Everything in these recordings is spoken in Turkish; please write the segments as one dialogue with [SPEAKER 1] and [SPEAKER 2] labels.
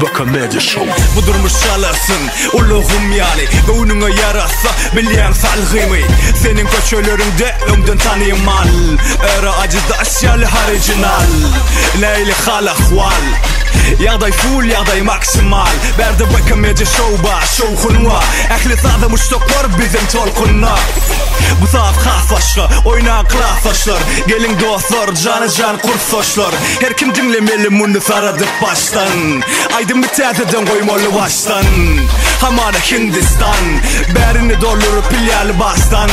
[SPEAKER 1] Bakamedia Show Budurmuş çalasın uluğum yani Göğününe yarasa bilyen salgıyımı Senin köşelerinde ömdün tanıyım mal Era acıda aşyalı original Leyli hal ahval Yağday full yağday maksimal Berdi Bakamedia Show ba şovkunwa Ehli sağda muştoklar bizim tolkunna Bu saat xafaşlı oyna klafaşlar Gelin dostlar canı can kursoşlar Her kim dinlemeli bunu saradık baştan Aydın bir tezeden koymalı baştan Hamana Hindistan Berini doldurup pilyalı bastan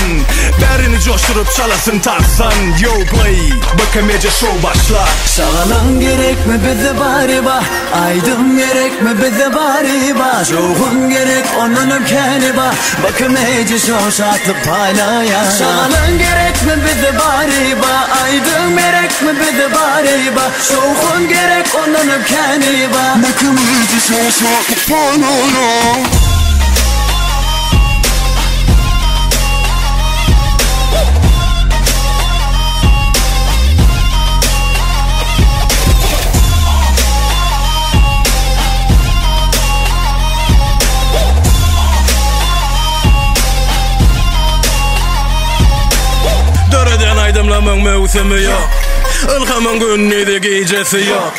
[SPEAKER 1] Berini coşturup çalasın tarsan Yo play Bakamedia Show başla
[SPEAKER 2] Sağalan gerek mi bize bari ba Aydın gerek mi bize bari ba Şovun gerek onun ömkeni ba Bakamedia Show şartlı paylaya Sağalan gerek mi bize bari ba Aydın gerek mi bize bari ba Şovun gerek onun ömkeni ba Bakamedia Show şartlı paylaya
[SPEAKER 1] Aydımlamın mevsimi yok Ilhamın günlüydü gecesi yok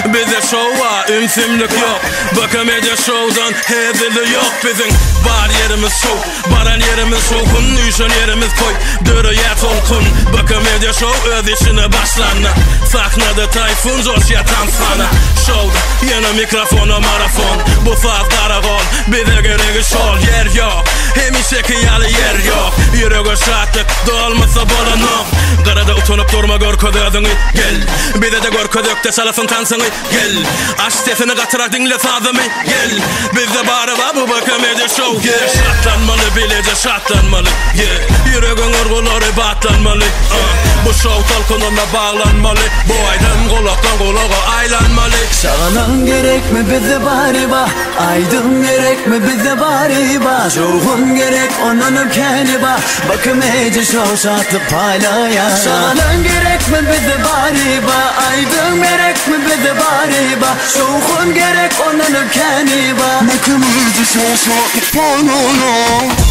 [SPEAKER 1] Bize şova ümsimlik yok Bakamedia Show'dan hezili yok Bizim bar yerimiz show Baran yerimiz şovkun Üşün yerimiz koy Dörü yer tolkun Bakamedia Show öz işine başlanma Sahnada tayfun coş yatan sana Show'da yeni mikrofona marafon Bu saat karakol Bize gerek şol yer yok Hem işe yalı yer yok Yüreğe şartlık dolmasa bolanım Karada utanıp durma gör ködödünü Gel bize de gör ködökte salasın tansını Gel aç sesini katırak dinle sazımı Gel bizde bari var bu Bakamedia Show yeah. Şartlanmalı bilece şartlanmalı yeah. Yüreğin urguları batlanmalı Bu show tolkununa bağlanmalı Bu aydın kulaktan kulağa aylanmalı
[SPEAKER 2] Sağalan gerek mi bize bari ba Aydın gerek mi bize bari ba Şovun gerek onun ömkeni ba Bakamedia Show şartlı paylaya Sağalan gerek mi bize bari ba Aydın gerek mi bize bari ba Şovun gerek onun ömkeni ba Bakamedia Show şartlı paylaya